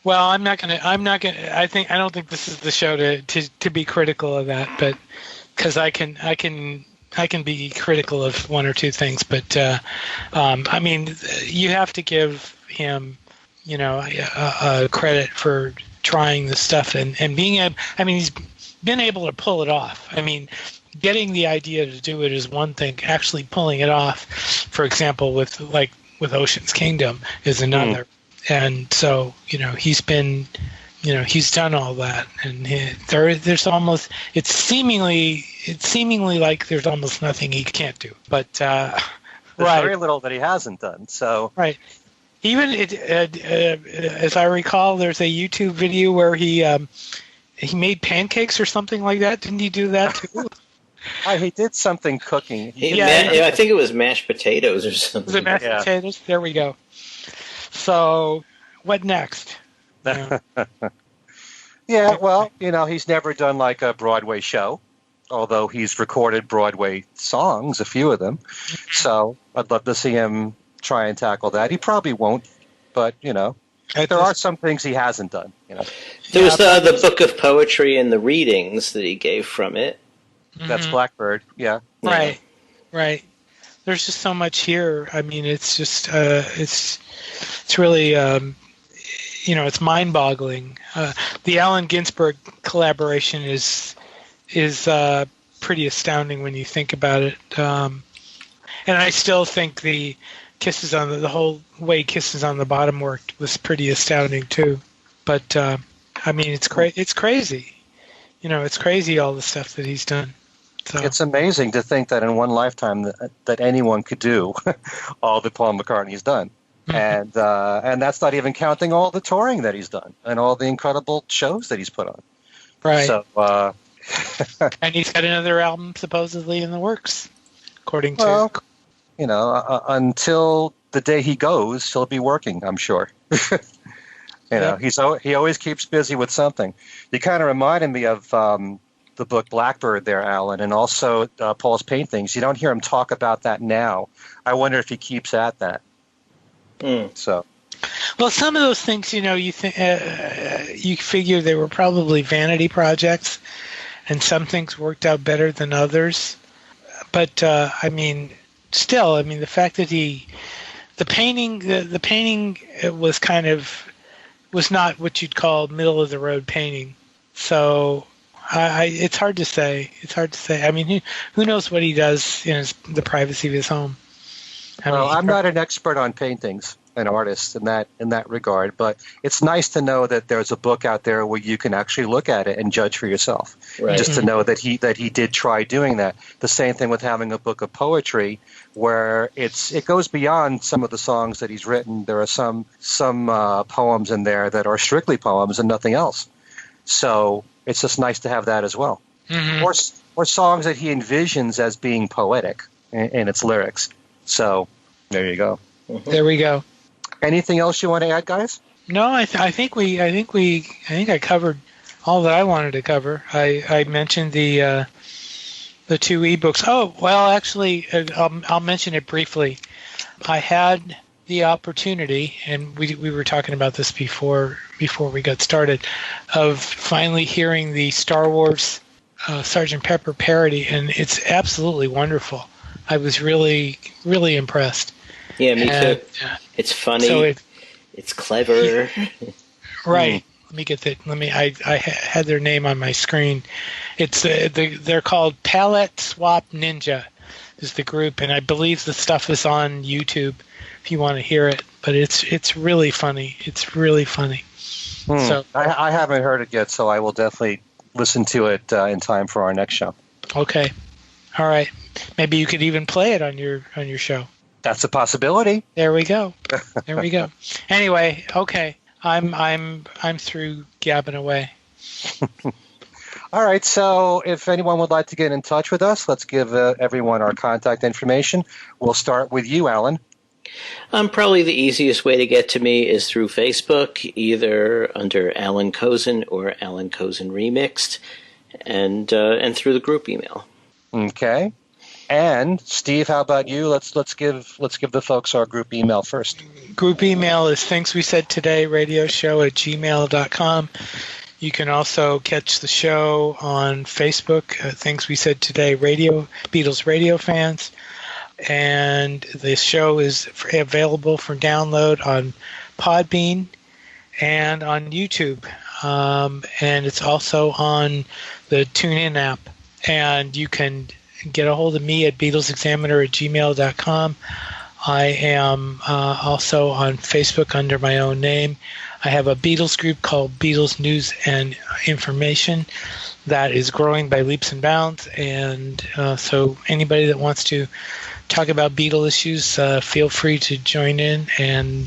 Well, I don't think this is the show to be critical of that, but because I can be critical of one or two things, but I mean, you have to give him, credit for trying this stuff and being able. I mean, he's been able to pull it off. I mean, getting the idea to do it is one thing. Actually pulling it off, for example, with Ocean's Kingdom, is another. And so, he's been, he's done all that, and there's almost it's seemingly like there's almost nothing he can't do. But there's very little that he hasn't done. So right. Even as I recall, there's a YouTube video where he made pancakes or something like that. Didn't he do that too? He did something cooking. I think it was mashed potatoes or something. Was it mashed potatoes? There we go. So, what next? Yeah, well, he's never done like a Broadway show, although he's recorded Broadway songs, a few of them. So, I'd love to see him try and tackle that. He probably won't, but, there are some things he hasn't done. There was the book of poetry and the readings that he gave from it. That's Blackbird, yeah. Right. There's just so much here. I mean, it's just, it's really, it's mind-boggling. The Allen Ginsberg collaboration is pretty astounding when you think about it. And I still think the whole way Kisses on the Bottom worked was pretty astounding too. But I mean, it's crazy. It's crazy all the stuff that he's done. So. It's amazing to think that in one lifetime that anyone could do all that Paul McCartney's done. And that's not even counting all the touring that he's done and all the incredible shows that he's put on. Right. So, and he's got another album supposedly in the works, according to... until the day he goes, he'll be working, I'm sure. He always keeps busy with something. You kind of reminded me of the book Blackbird there, Alan, and also Paul's paintings. You don't hear him talk about that now. I wonder if he keeps at that. So, well, some of those things, you figure they were probably vanity projects, and some things worked out better than others. But I mean, still, the fact that the painting was not what you'd call middle of the road painting. So it's hard to say. I mean, who knows what he does in the privacy of his home? I'm not an expert on paintings and artists in that regard, but it's nice to know that there's a book out there where you can actually look at it and judge for yourself. Right. Just to know that he did try doing that. The same thing with having a book of poetry where it goes beyond some of the songs that he's written. There are some poems in there that are strictly poems and nothing else. So it's just nice to have that as well. Or songs that he envisions as being poetic in its lyrics. So there you go. There we go. Anything else you want to add, guys? No, I think I covered all that I wanted to cover. I mentioned the two ebooks. Oh, well, actually, I'll mention it briefly. I had the opportunity, and we were talking about this before we got started, of finally hearing the Star Wars Sgt. Pepper parody, and it's absolutely wonderful. I was really, really impressed. Yeah, me too. It's funny. So it's clever. Right. Let me get that. I had their name on my screen. It's they're called Palette Swap Ninja, is the group, and I believe the stuff is on YouTube if you want to hear it. But it's really funny. It's really funny. So I haven't heard it yet, so I will definitely listen to it in time for our next show. Okay, all right. Maybe you could even play it on your show. That's a possibility. There we go. There we go. Anyway, okay. I'm through gabbing away. All right. So if anyone would like to get in touch with us, let's give everyone our contact information. We'll start with you, Alan. Probably the easiest way to get to me is through Facebook, either under Alan Kozin or Alan Kozin Remixed, and through the group email. Okay. And Steve, how about you? Let's give the folks our group email first. Group email is thingswesaidtoday@gmail.com. You can also catch the show on Facebook, Things We Said Today Radio, Beatles Radio Fans. And the show is available for download on Podbean and on YouTube. And it's also on the TuneIn app. And you can get a hold of me at BeatlesExaminer@gmail.com. I am also on Facebook under my own name. I have a Beatles group called Beatles News and Information that is growing by leaps and bounds. And so anybody that wants to talk about Beatle issues, feel free to join in. And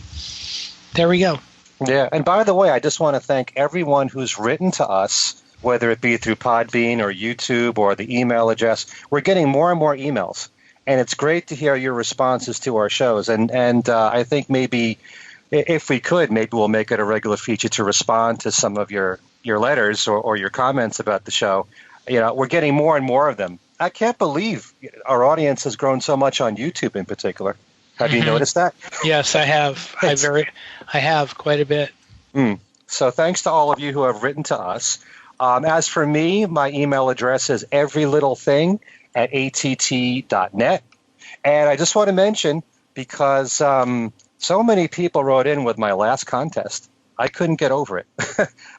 there we go. Yeah. And by the way, I just want to thank everyone who's written to us, whether it be through Podbean or YouTube or the email address. We're getting more and more emails, and it's great to hear your responses to our shows. And I think maybe if we could, maybe we'll make it a regular feature to respond to some of your letters or your comments about the show. You know, we're getting more and more of them. I can't believe our audience has grown so much on YouTube in particular. Have you noticed that? Yes, I have. I have quite a bit. So thanks to all of you who have written to us. As for me, my email address is everylittlething@att.net. And I just want to mention, because so many people wrote in with my last contest, I couldn't get over it.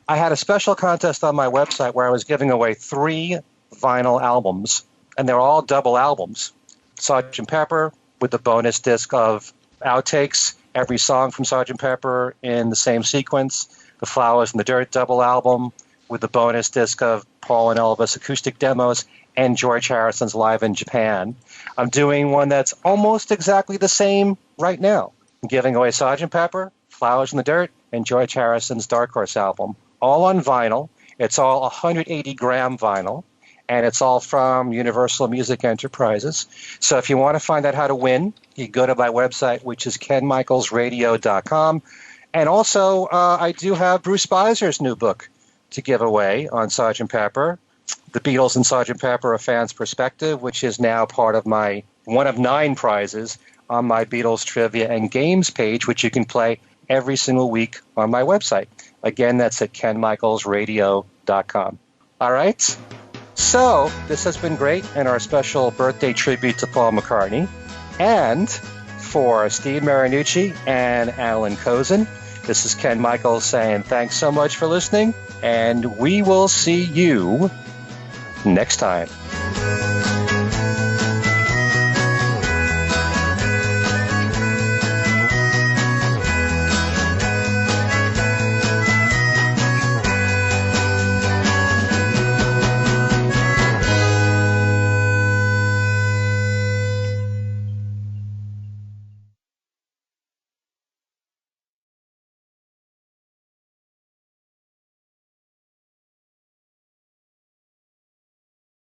I had a special contest on my website where I was giving away 3 vinyl albums, and they're all double albums. Sgt. Pepper with the bonus disc of outtakes, every song from Sgt. Pepper in the same sequence, the Flowers in the Dirt double album, with the bonus disc of Paul and Elvis acoustic demos, and George Harrison's Live in Japan. I'm doing one that's almost exactly the same right now. I'm giving away Sgt. Pepper, Flowers in the Dirt, and George Harrison's Dark Horse album, all on vinyl. It's all 180-gram vinyl, and it's all from Universal Music Enterprises. So if you want to find out how to win, you go to my website, which is kenmichaelsradio.com. And also, I do have Bruce Spizer's new book to give away on Sgt. Pepper, The Beatles and Sgt. Pepper, A Fan's Perspective, which is now part of my one of 9 prizes on my Beatles Trivia and Games page, which you can play every single week on my website. Again, that's at kenmichaelsradio.com. All right? So this has been great, and our special birthday tribute to Paul McCartney. And for Steve Marinucci and Alan Kozin, this is Ken Michaels saying thanks so much for listening, and we will see you next time.